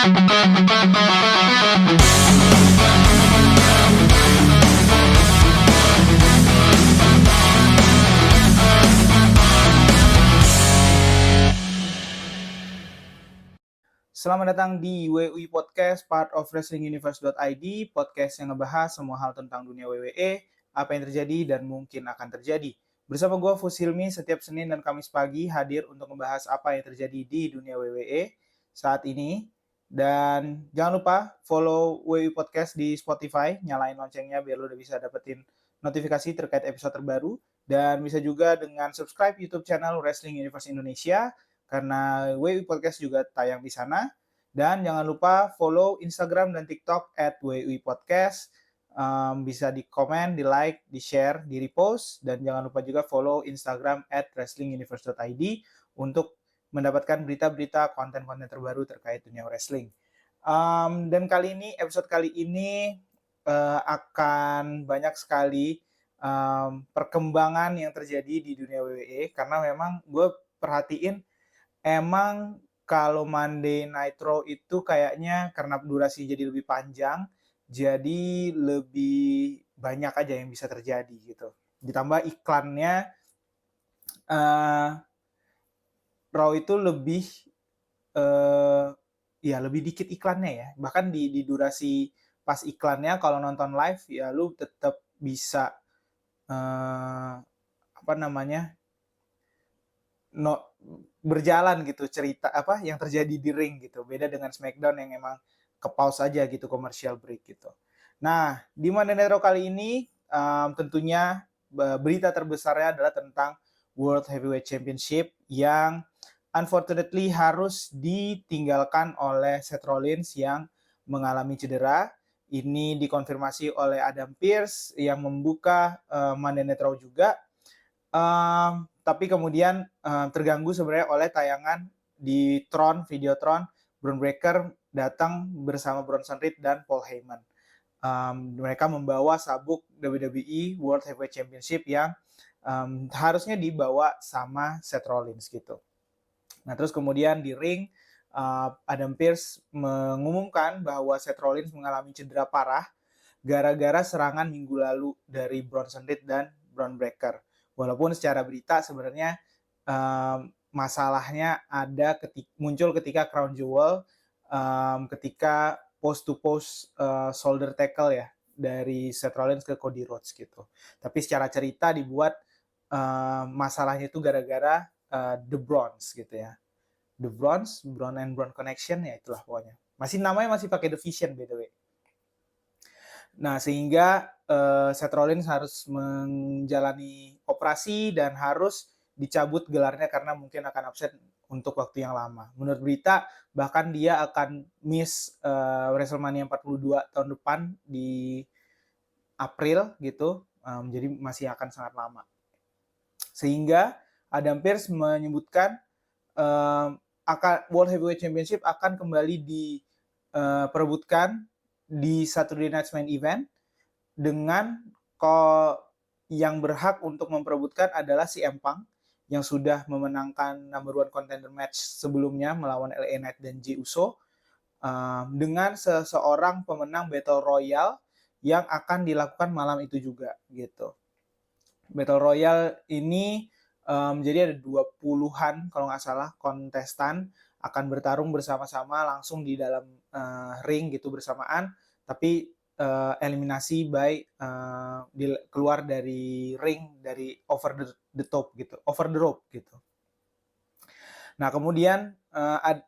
Selamat datang di WUI Podcast, part of WrestlingUniverse.id, podcast yang ngebahas semua hal tentang dunia WWE, apa yang terjadi dan mungkin akan terjadi. Bersama gue, Fus Hilmi, setiap Senin dan Kamis pagi hadir untuk membahas apa yang terjadi di dunia WWE saat ini. Dan jangan lupa follow WUI Podcast di Spotify, nyalain loncengnya biar lo udah bisa dapetin notifikasi terkait episode terbaru. Dan bisa juga dengan subscribe YouTube channel Wrestling Universe Indonesia, karena WUI Podcast juga tayang di sana. Dan jangan lupa follow Instagram dan TikTok @WUI Podcast. Bisa di komen, di like, di share, di repost. Dan jangan lupa juga follow Instagram @wrestlinguniverse.id untuk mendapatkan berita-berita konten-konten terbaru terkait dunia wrestling. Dan episode kali ini akan banyak sekali perkembangan yang terjadi di dunia WWE. Karena memang gue perhatiin emang kalau Monday Nitro itu kayaknya karena durasi jadi lebih panjang, jadi lebih banyak aja yang bisa terjadi gitu. Ditambah iklannya, Raw itu lebih lebih dikit iklannya ya. Bahkan di durasi pas iklannya kalau nonton live ya lu tetap bisa berjalan gitu cerita apa yang terjadi di ring gitu. Beda dengan SmackDown yang emang ke pause aja gitu, commercial break gitu. Nah, di Monday Night Raw kali ini tentunya berita terbesarnya adalah tentang World Heavyweight Championship yang unfortunately harus ditinggalkan oleh Seth Rollins yang mengalami cedera. Ini dikonfirmasi oleh Adam Pearce yang membuka Monday Night Raw juga. Tapi kemudian terganggu sebenarnya oleh tayangan di Tron, Videotron. Bron Breakker datang bersama Bronson Reed dan Paul Heyman. Mereka membawa sabuk WWE World Heavyweight Championship yang harusnya dibawa sama Seth Rollins gitu. Nah terus kemudian di ring Adam Pearce mengumumkan bahwa Seth Rollins mengalami cedera parah gara-gara serangan minggu lalu dari Bronson Reed dan Bron Breakker. Walaupun secara berita sebenarnya masalahnya muncul ketika Crown Jewel, ketika post-to-post shoulder tackle ya dari Seth Rollins ke Cody Rhodes gitu. Tapi secara cerita dibuat masalahnya itu gara-gara The Bronze gitu ya. The Bronze, Braun and Braun Connection ya itulah pokoknya. Namanya masih pakai The Vision by the way. Nah, sehingga Seth Rollins harus menjalani operasi dan harus dicabut gelarnya karena mungkin akan absen untuk waktu yang lama. Menurut berita, bahkan dia akan miss WrestleMania 42 tahun depan di April gitu. Jadi masih akan sangat lama. Sehingga Adam Pearce menyebutkan World Heavyweight Championship akan kembali diperebutkan di Saturday Night's Main Event dengan yang berhak untuk memperebutkan adalah CM Punk yang sudah memenangkan number one contender match sebelumnya melawan LA Knight dan Jey Uso dengan seseorang pemenang Battle Royale yang akan dilakukan malam itu juga gitu. Battle Royale ini jadi ada 20-an kalau nggak salah kontestan akan bertarung bersama-sama langsung di dalam ring gitu bersamaan, tapi eliminasi by keluar dari ring dari over the top gitu, over the rope gitu. Nah kemudian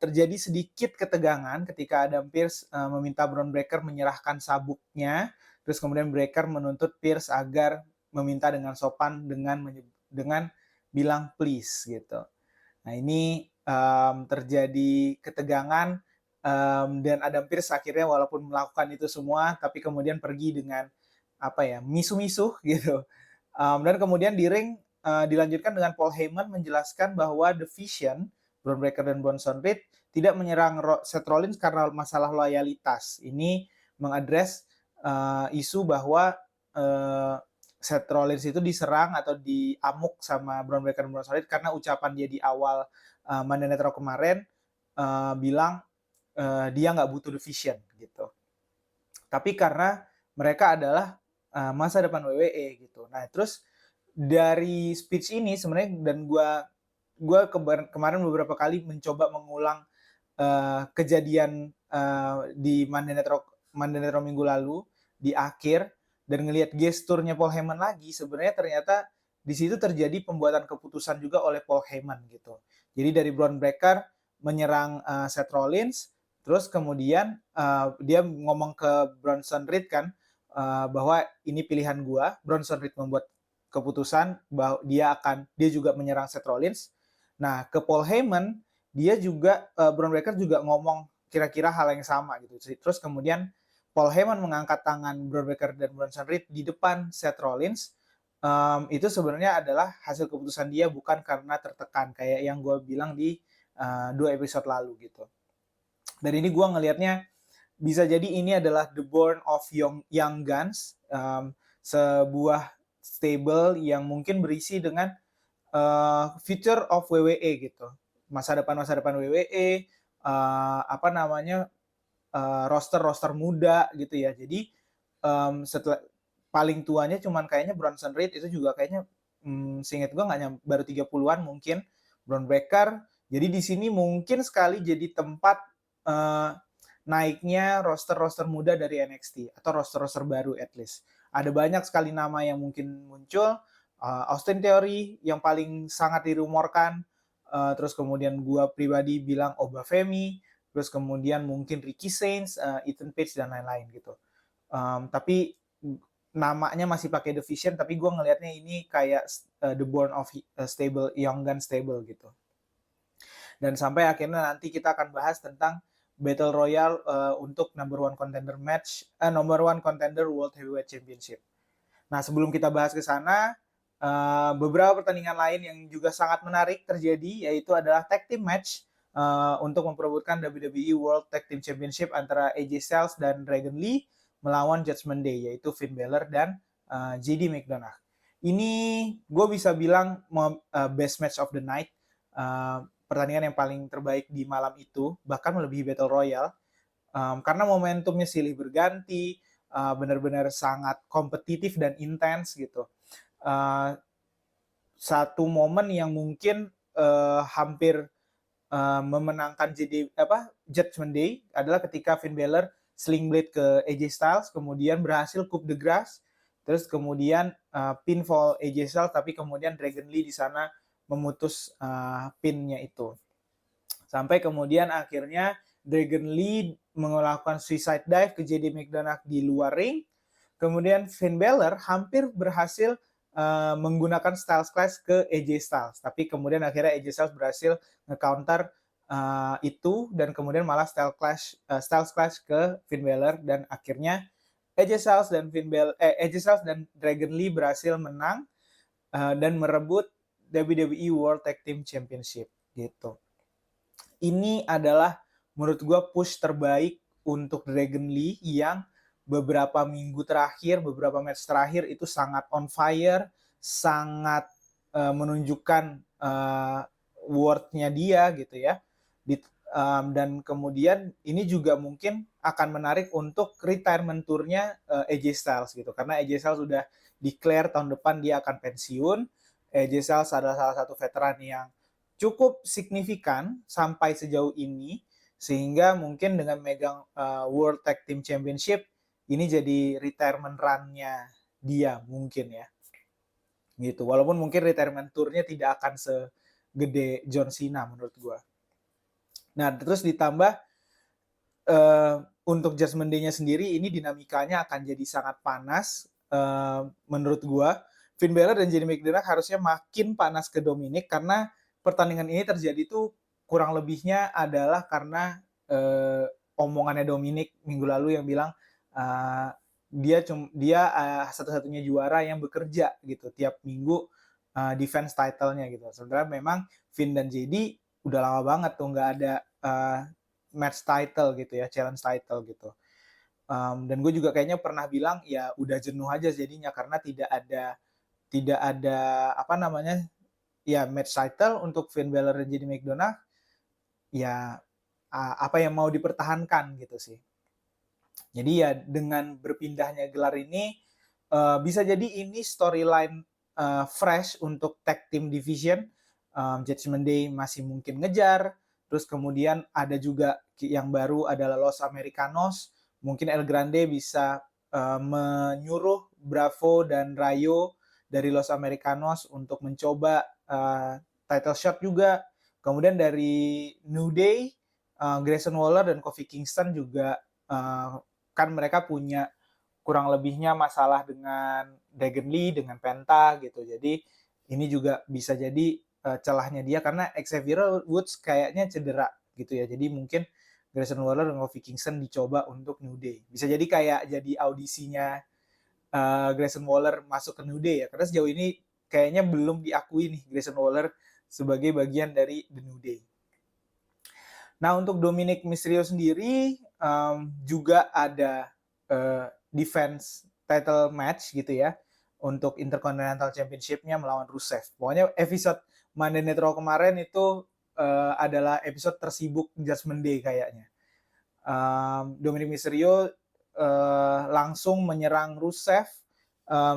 terjadi sedikit ketegangan ketika Adam Pearce meminta Bron Breakker menyerahkan sabuknya, terus kemudian Breakker menuntut Pearce agar meminta dengan sopan dengan bilang please gitu. Nah ini terjadi ketegangan dan Adam Pearce akhirnya walaupun melakukan itu semua tapi kemudian pergi dengan misu-misu gitu. Dan kemudian di ring dilanjutkan dengan Paul Heyman menjelaskan bahwa The Vision, Bron Breakker dan Bronson Reed tidak menyerang Seth Rollins karena masalah loyalitas. Ini mengadres isu bahwa Seth Rollins itu diserang atau diamuk sama Bron Breakker dan Bronson Reed karena ucapan dia di awal Monday Night Raw kemarin bilang dia nggak butuh division gitu. Tapi karena mereka adalah masa depan WWE gitu. Nah terus dari speech ini sebenarnya, dan gue kemarin beberapa kali mencoba mengulang kejadian di Monday Night Raw minggu lalu di akhir, dan ngelihat gesturnya Paul Heyman lagi, sebenarnya ternyata di situ terjadi pembuatan keputusan juga oleh Paul Heyman gitu. Jadi dari Braun Breaker menyerang Seth Rollins, terus kemudian dia ngomong ke Bronson Reed kan, bahwa ini pilihan gua. Bronson Reed membuat keputusan bahwa dia juga menyerang Seth Rollins. Nah, ke Paul Heyman, dia juga Braun Breaker juga ngomong kira-kira hal yang sama gitu. Terus kemudian Paul Heyman mengangkat tangan Braun Breaker dan Bronson Reed di depan Seth Rollins. Itu sebenarnya adalah hasil keputusan dia, bukan karena tertekan kayak yang gue bilang di 2 episode lalu gitu. Dan ini gue ngelihatnya bisa jadi ini adalah the born of young guns, sebuah stable yang mungkin berisi dengan future of WWE gitu, masa depan WWE, apa namanya, roster muda gitu ya. Jadi setelah paling tuanya cuman kayaknya Bronson Reed, itu juga kayaknya seingat gue nggak baru 30-an mungkin. Braun Breaker, jadi di sini mungkin sekali jadi tempat naiknya roster muda dari NXT atau roster baru at least. Ada banyak sekali nama yang mungkin muncul. Austin Theory yang paling sangat dirumorkan. Terus kemudian gua pribadi bilang Obafemi. Terus kemudian mungkin Ricky Sainz, Ethan Page dan lain-lain gitu. Tapi namanya masih pakai division, tapi gue ngelihatnya ini kayak the born of stable, young gun stable gitu. Dan sampai akhirnya nanti kita akan bahas tentang Battle Royale untuk number one contender World Heavyweight Championship. Nah, sebelum kita bahas ke sana, beberapa pertandingan lain yang juga sangat menarik terjadi, yaitu adalah tag team match untuk memperebutkan WWE World Tag Team Championship antara AJ Styles dan Dragon Lee melawan Judgment Day, yaitu Finn Balor dan JD McDonagh. Ini gue bisa bilang best match of the night, pertandingan yang paling terbaik di malam itu, bahkan melebihi Battle Royale, karena momentumnya silih berganti, benar-benar sangat kompetitif dan intens gitu. Satu momen yang mungkin hampir memenangkan Judgment Day adalah ketika Finn Balor sling blade ke AJ Styles, kemudian berhasil coup de grace, terus kemudian pinfall AJ Styles, tapi kemudian Dragon Lee di sana memutus pinnya itu. Sampai kemudian akhirnya Dragon Lee melakukan suicide dive ke JD McDonagh di luar ring. Kemudian Finn Balor hampir berhasil menggunakan Styles Clash ke AJ Styles, tapi kemudian akhirnya AJ Styles berhasil nge-counter itu, dan kemudian malah Styles Clash ke Finn Balor, dan akhirnya AJ Styles dan Dragon Lee berhasil menang dan merebut WWE World Tag Team Championship gitu. Ini adalah menurut gue push terbaik untuk Dragon Lee yang beberapa minggu terakhir, beberapa match terakhir itu sangat on fire, sangat menunjukkan worth-nya dia gitu ya. Dan kemudian ini juga mungkin akan menarik untuk retirement tour-nya AJ Styles gitu, karena AJ Styles sudah declare tahun depan dia akan pensiun. AJ Styles adalah salah satu veteran yang cukup signifikan sampai sejauh ini, sehingga mungkin dengan megang World Tag Team Championship ini jadi retirement run-nya dia mungkin ya gitu. Walaupun mungkin retirement tour-nya tidak akan segede John Cena menurut gue. Nah, terus ditambah untuk Judgment Day-nya sendiri, ini dinamikanya akan jadi sangat panas menurut gue. Finn Balor dan JD McDonagh harusnya makin panas ke Dominic, karena pertandingan ini terjadi tuh kurang lebihnya adalah karena omongannya Dominic minggu lalu yang bilang dia satu-satunya juara yang bekerja gitu tiap minggu defense title-nya gitu. Sebenarnya memang Finn dan JD udah lama banget tuh nggak ada match title gitu ya, challenge title gitu. Dan gue juga kayaknya pernah bilang ya udah jenuh aja jadinya, karena tidak ada apa namanya ya match title untuk Finn Balor dan JD McDonagh. Ya apa yang mau dipertahankan gitu sih. Jadi ya dengan berpindahnya gelar ini bisa jadi ini storyline fresh untuk tag team division. Judgment Day masih mungkin ngejar. Terus kemudian ada juga yang baru adalah Los Americanos. Mungkin El Grande bisa menyuruh Bravo dan Rayo dari Los Americanos untuk mencoba title shot juga. Kemudian dari New Day, Grayson Waller dan Kofi Kingston juga kan mereka punya kurang lebihnya masalah dengan Dragon Lee, dengan Penta gitu. Jadi ini juga bisa jadi celahnya dia karena Xavier Woods kayaknya cedera gitu ya. Jadi mungkin Grayson Waller dan Kofi Kingston dicoba untuk New Day. Bisa jadi kayak jadi audisinya Grayson Waller masuk ke New Day ya. Karena sejauh ini kayaknya belum diakui nih Grayson Waller sebagai bagian dari The New Day. Nah, untuk Dominic Mysterio sendiri juga ada defense title match gitu ya untuk Intercontinental Championship-nya melawan Rusev. Pokoknya episode Monday Night Raw kemarin itu adalah episode tersibuk Judgment Day kayaknya. Dominic Mysterio langsung menyerang Rusev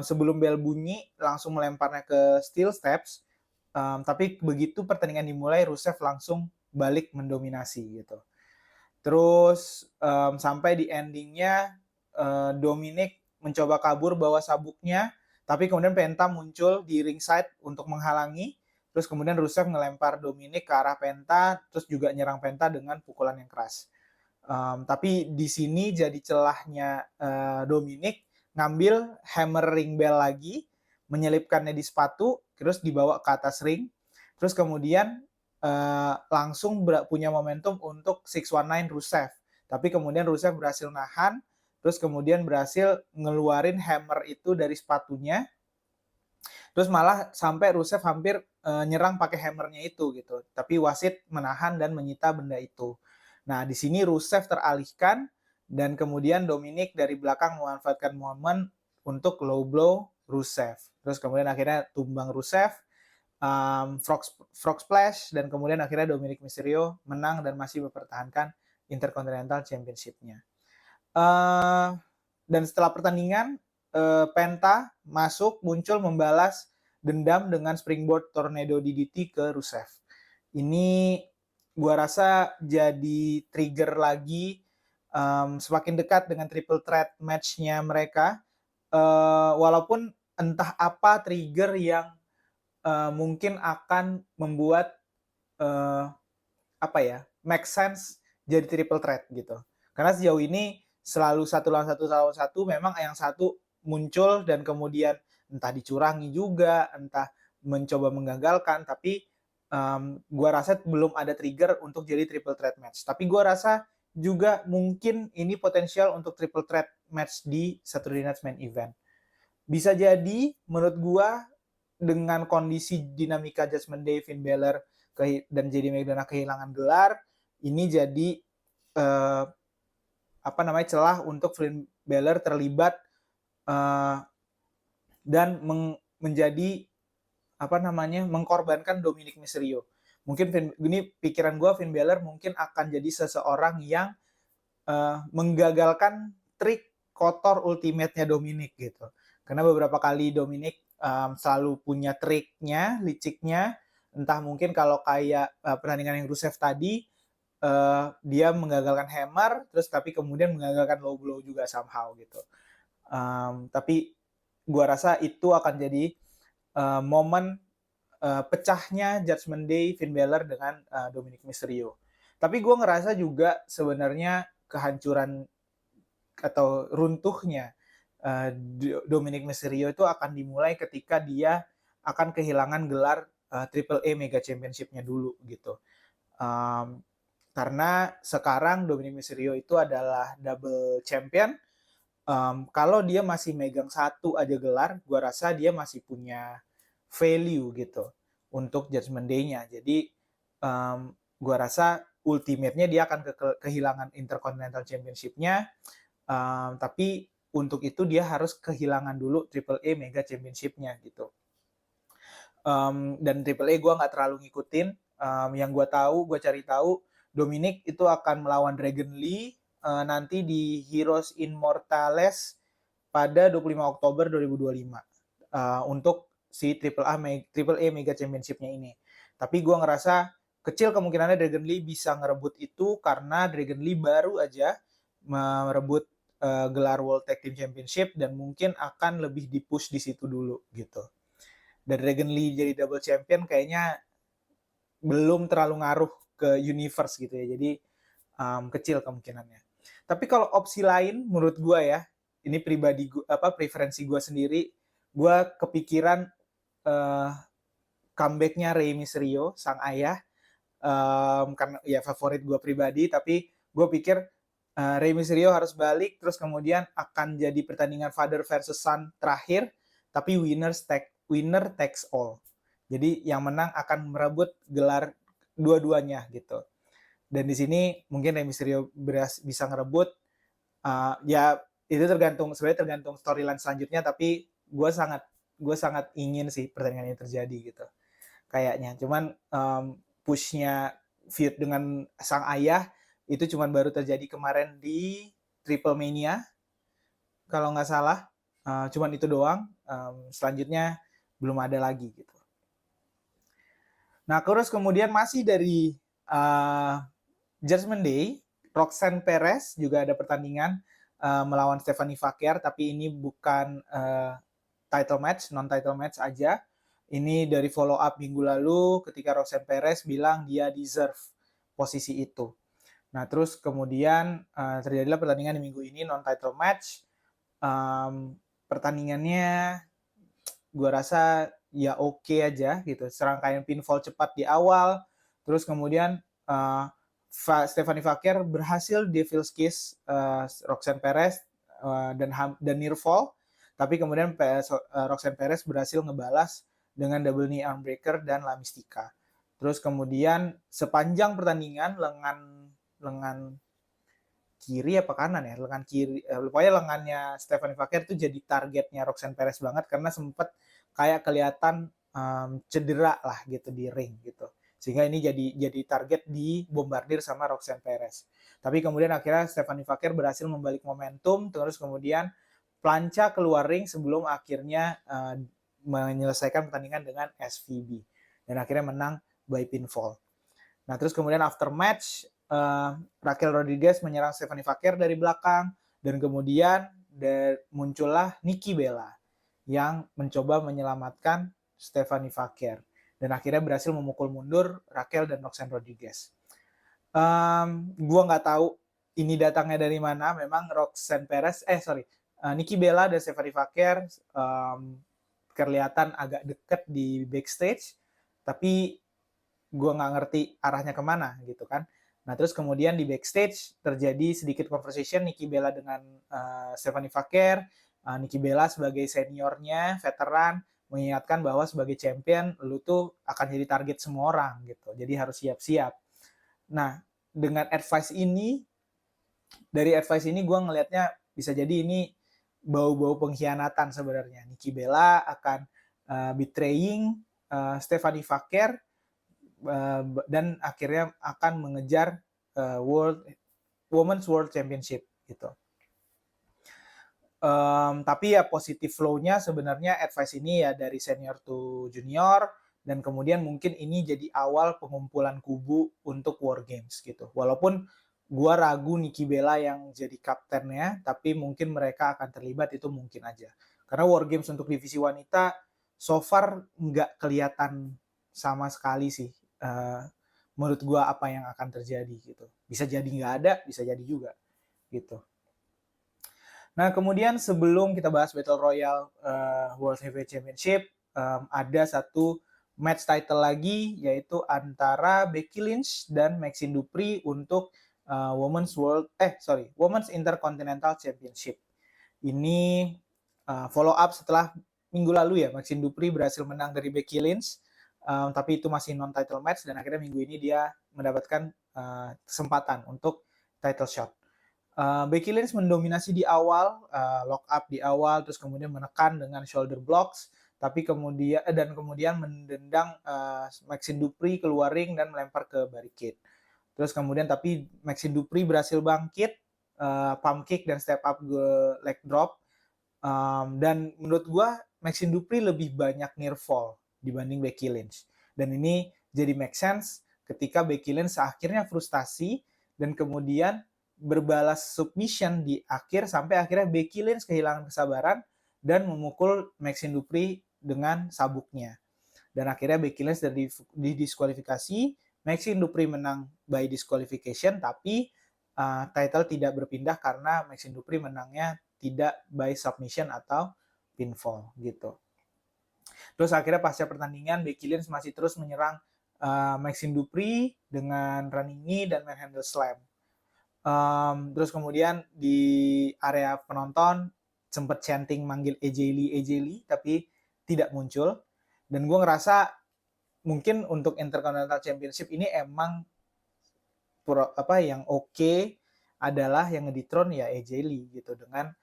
sebelum bel bunyi, langsung melemparnya ke steel steps. Tapi begitu pertandingan dimulai, Rusev langsung balik mendominasi gitu. Terus sampai di endingnya Dominic mencoba kabur bawa sabuknya, tapi kemudian Penta muncul di ringside untuk menghalangi. Terus kemudian Rusev ngelempar Dominic ke arah Penta, terus juga nyerang Penta dengan pukulan yang keras. Tapi di sini jadi celahnya Dominic ngambil hammer ring bell lagi, menyelipkannya di sepatu, terus dibawa ke atas ring. Terus kemudian langsung punya momentum untuk 619 Rusev. Tapi kemudian Rusev berhasil nahan, terus kemudian berhasil ngeluarin hammer itu dari sepatunya. Terus malah sampai Rusev hampir nyerang pakai hammernya itu gitu. Tapi wasit menahan dan menyita benda itu. Nah, di sini Rusev teralihkan dan kemudian Dominic dari belakang memanfaatkan momen untuk low blow Rusev. Terus kemudian akhirnya tumbang Rusev. Frog Splash dan kemudian akhirnya Dominic Mysterio menang dan masih mempertahankan Intercontinental Championship-nya. Dan setelah pertandingan Penta masuk muncul membalas dendam dengan springboard tornado DDT ke Rusev. Ini gua rasa jadi trigger lagi semakin dekat dengan triple threat match-nya mereka. Walaupun entah apa trigger yang mungkin akan membuat make sense jadi triple threat gitu. Karena sejauh ini selalu satu lawan satu memang yang satu muncul dan kemudian entah dicurangi juga, entah mencoba menggagalkan, tapi gua rasa belum ada trigger untuk jadi triple threat match. Tapi gua rasa juga mungkin ini potensial untuk triple threat match di Saturday Night Main Event. Bisa jadi menurut gua dengan kondisi dinamika Judgment Day, Finn Balor dan JD McDonagh kehilangan gelar, ini jadi celah untuk Finn Balor terlibat dan menjadi mengkorbankan Dominic Mysterio. Mungkin ini pikiran gue, Finn Balor mungkin akan jadi seseorang yang menggagalkan trik kotor ultimate-nya Dominic gitu. Karena beberapa kali Dominic selalu punya triknya, liciknya. Entah mungkin kalau kayak pertandingan yang Rusev tadi, dia menggagalkan hammer, terus tapi kemudian menggagalkan low blow juga somehow gitu. Tapi gua rasa itu akan jadi momen pecahnya Judgment Day Finn Balor dengan Dominic Mysterio. Tapi gua ngerasa juga sebenarnya kehancuran atau runtuhnya Dominic Mysterio itu akan dimulai ketika dia akan kehilangan gelar AAA Mega Championship-nya dulu gitu. Karena sekarang Dominic Mysterio itu adalah double champion. Kalau dia masih megang satu aja gelar, gua rasa dia masih punya value gitu untuk Judgment Day-nya. Jadi gua rasa ultimate-nya dia akan kehilangan Intercontinental Championship-nya. Tapi untuk itu dia harus kehilangan dulu AAA Mega Championship-nya gitu. Dan AAA gue nggak terlalu ngikutin. Yang gue cari tahu Dominic itu akan melawan Dragon Lee nanti di Heroes Immortales pada 25 Oktober 2025 untuk si Triple A Mega Championship-nya ini. Tapi gue ngerasa kecil kemungkinannya Dragon Lee bisa ngerebut itu karena Dragon Lee baru aja merebut gelar World Tag Team Championship dan mungkin akan lebih di-push di situ dulu gitu. Dan Dragon Lee jadi double champion kayaknya belum terlalu ngaruh ke universe gitu ya. Jadi kecil kemungkinannya. Tapi kalau opsi lain menurut gue ya, ini pribadi gua, preferensi gue sendiri, gue kepikiran comebacknya Rey Mysterio, sang ayah, karena ya favorit gue pribadi, tapi gue pikir Rey Mysterio harus balik, terus kemudian akan jadi pertandingan father versus son terakhir, tapi winner takes all. Jadi yang menang akan merebut gelar dua-duanya gitu. Dan di sini mungkin Rey Mysterio bisa ngerebut. Ya itu sebenarnya tergantung storyline selanjutnya, tapi gue sangat ingin sih pertandingan ini terjadi gitu. Kayaknya. Cuman pushnya feud dengan sang ayah itu cuman baru terjadi kemarin di Triple Mania kalau nggak salah. Cuman itu doang. Selanjutnya belum ada lagi gitu. Nah terus kemudian masih dari Judgment Day, Roxanne Perez juga ada pertandingan melawan Stephanie Vaquer, tapi ini bukan title match, non-title match aja. Ini dari follow up minggu lalu ketika Roxanne Perez bilang dia deserve posisi itu. Nah terus kemudian terjadilah pertandingan di minggu ini non-title match. Pertandingannya gue rasa ya oke aja gitu. Serangkaian pinfall cepat di awal, terus kemudian Stephanie Vaquer berhasil Devil's Kiss Roxanne Perez dan near fall, tapi kemudian Roxanne Perez berhasil ngebalas dengan double knee arm breaker dan La Mystica. Terus kemudian sepanjang pertandingan lengan kiri apa kanan ya, lengan kiri, pokoknya lengannya Stephanie Vaquer itu jadi targetnya Roxanne Perez banget karena sempat kayak kelihatan cedera lah gitu di ring gitu, sehingga ini jadi target di bombardir sama Roxanne Perez. Tapi kemudian akhirnya Stephanie Vaquer berhasil membalik momentum, terus kemudian plancha keluar ring sebelum akhirnya menyelesaikan pertandingan dengan SVB dan akhirnya menang by pinfall. Nah terus kemudian after match Raquel Rodriguez menyerang Stephanie Vaquer dari belakang dan kemudian muncullah Nikki Bella yang mencoba menyelamatkan Stephanie Vaquer dan akhirnya berhasil memukul mundur Raquel dan Roxanne Rodriguez. Gua nggak tahu ini datangnya dari mana. Memang Roxanne Perez, Nikki Bella dan Stephanie Vaquer kelihatan agak deket di backstage, tapi gue nggak ngerti arahnya kemana gitu kan. Nah terus kemudian di backstage terjadi sedikit conversation Nikki Bella dengan Stephanie Vaquer. Nikki Bella sebagai seniornya, veteran, mengingatkan bahwa sebagai champion lu tuh akan jadi target semua orang gitu. Jadi harus siap-siap. Nah dengan dari advice ini gue ngelihatnya bisa jadi ini bau-bau pengkhianatan sebenarnya. Nikki Bella akan betraying Stephanie Vaquer dan akhirnya akan mengejar Women's World Championship gitu. Tapi ya positive flow-nya sebenarnya advice ini ya dari senior to junior dan kemudian mungkin ini jadi awal pengumpulan kubu untuk War Games gitu. Walaupun gua ragu Nikki Bella yang jadi kaptennya, tapi mungkin mereka akan terlibat, itu mungkin aja. Karena War Games untuk divisi wanita so far nggak kelihatan sama sekali sih. Menurut gue apa yang akan terjadi gitu. Bisa jadi nggak ada, bisa jadi juga gitu. Nah kemudian sebelum kita bahas Battle Royale World Heavyweight Championship, ada satu match title lagi yaitu antara Becky Lynch dan Maxine Dupri untuk Women's Intercontinental Championship. Ini follow up setelah minggu lalu ya, Maxine Dupri berhasil menang dari Becky Lynch. Tapi itu masih non-title match dan akhirnya minggu ini dia mendapatkan kesempatan untuk title shot. Becky Lynch mendominasi di awal, lock up di awal, terus kemudian menekan dengan shoulder blocks, tapi kemudian mendendang Maxine Dupri keluar ring dan melempar ke barricade. Terus kemudian tapi Maxine Dupri berhasil bangkit, pump kick dan step up leg drop. Dan menurut gue Maxine Dupri lebih banyak near fall dibanding Becky Lynch. Dan ini jadi make sense ketika Becky Lynch akhirnya frustasi dan kemudian berbalas submission di akhir sampai akhirnya Becky Lynch kehilangan kesabaran dan memukul Maxine Dupri dengan sabuknya. Dan akhirnya Becky Lynch didiskualifikasi, Maxine Dupri menang by disqualification, tapi title tidak berpindah karena Maxine Dupri menangnya tidak by submission atau pinfall gitu. Terus akhirnya pasca pertandingan Becky Lynch masih terus menyerang Maxine Dupri dengan running knee dan manhandle slam. Terus kemudian di area penonton sempat chanting manggil AJ Lee, tapi tidak muncul. Dan gue ngerasa mungkin untuk Intercontinental Championship ini emang yang oke adalah yang ngedethrone ya AJ Lee gitu dengan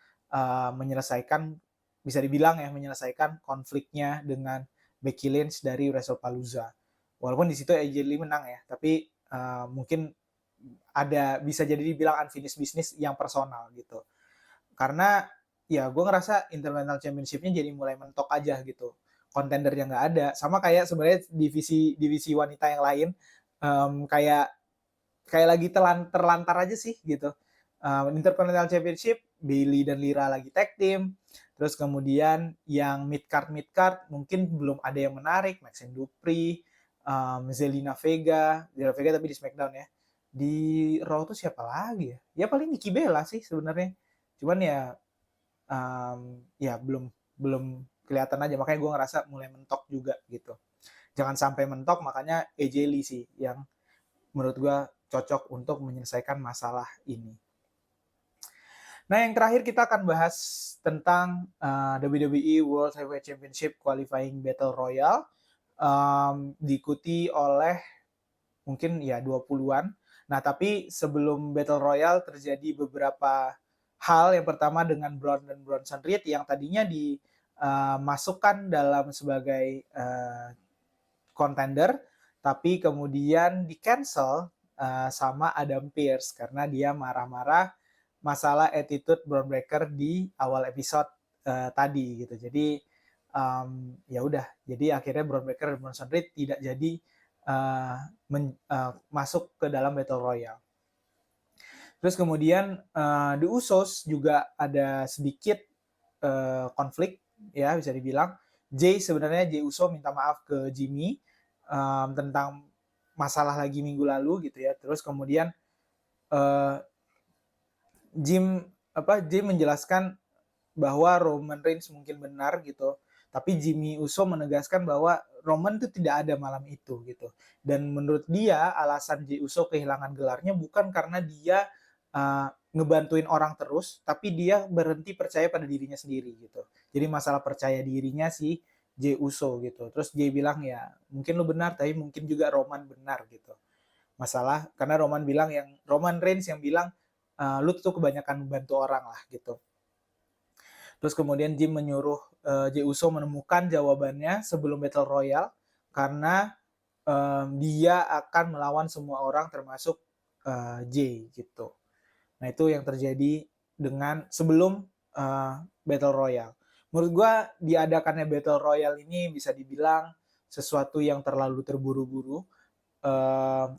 menyelesaikan, bisa dibilang ya, menyelesaikan konfliknya dengan Becky Lynch dari WrestlePalooza. Walaupun di situ AJ Lee menang ya, tapi mungkin ada bisa jadi dibilang unfinished business yang personal gitu. Karena ya gue ngerasa Intercontinental Championship-nya jadi mulai mentok aja gitu. Kontendernya nggak ada. Sama kayak sebenarnya divisi wanita yang lain, kayak lagi terlantar aja sih gitu. Intercontinental Championship, Bayley dan Lyra lagi tag team. Terus kemudian yang mid card mungkin belum ada yang menarik. Maxine Dupri, Zelina Vega tapi di SmackDown ya. Di Raw tuh siapa lagi ya? Ya paling Nikki Bella sih sebenarnya. Cuman ya belum kelihatan aja, makanya gue ngerasa mulai mentok juga gitu. Jangan sampai mentok, makanya AJ Lee sih yang menurut gue cocok untuk menyelesaikan masalah ini. Nah, yang terakhir kita akan bahas tentang WWE World Heavyweight Championship Qualifying Battle Royale, diikuti oleh mungkin ya 20-an. Nah, tapi sebelum Battle Royale terjadi beberapa hal. Yang pertama dengan Braun dan Bronson Reed yang tadinya dimasukkan dalam sebagai contender, tapi kemudian di cancel sama Adam Pearce karena dia marah-marah masalah attitude Bron Breakker di awal episode tadi gitu. Jadi ya udah, jadi akhirnya Bron Breakker dan Bronson Reed tidak jadi masuk ke dalam Battle Royale. Terus kemudian The Usos juga ada sedikit konflik ya, bisa dibilang. Jay Uso minta maaf ke Jimmy tentang masalah lagi minggu lalu gitu ya. Terus kemudian Jay menjelaskan bahwa Roman Reigns mungkin benar gitu, tapi Jimmy Uso menegaskan bahwa Roman itu tidak ada malam itu gitu. Dan menurut dia alasan Jey Uso kehilangan gelarnya bukan karena dia ngebantuin orang terus, tapi dia berhenti percaya pada dirinya sendiri gitu. Jadi masalah percaya dirinya si Jey Uso gitu. Terus Jay bilang ya mungkin lu benar, tapi mungkin juga Roman benar gitu. Masalah karena Roman Reigns yang bilang lu tuh kebanyakan membantu orang lah gitu. Terus kemudian Jim menyuruh Jey Uso menemukan jawabannya sebelum Battle Royale karena dia akan melawan semua orang termasuk Jay gitu. Nah itu yang terjadi dengan sebelum Battle Royale. Menurut gue diadakannya Battle Royale ini bisa dibilang sesuatu yang terlalu terburu-buru.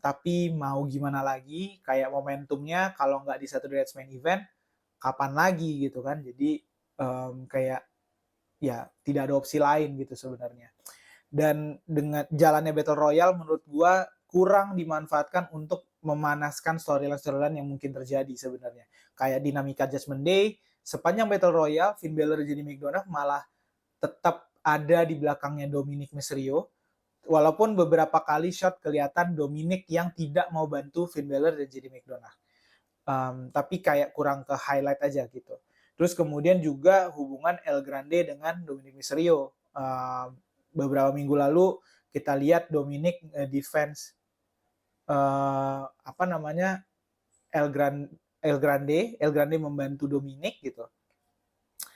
Tapi mau gimana lagi, kayak momentumnya kalau nggak di Saturday Night's Main Event, kapan lagi gitu kan. Jadi kayak ya tidak ada opsi lain gitu sebenarnya. Dan dengan jalannya Battle Royale menurut gue kurang dimanfaatkan untuk memanaskan storyline yang mungkin terjadi sebenarnya. Kayak dinamika Judgment Day, sepanjang Battle Royale, Finn Balor jadi McDonagh malah tetap ada di belakangnya Dominic Mysterio. Walaupun beberapa kali shot kelihatan Dominic yang tidak mau bantu Finn Balor dan jadi McDonagh. Tapi kayak kurang ke highlight aja gitu. Terus kemudian juga hubungan El Grande dengan Dominic Mysterio. Beberapa minggu lalu kita lihat Dominic defense El Grande membantu Dominic gitu.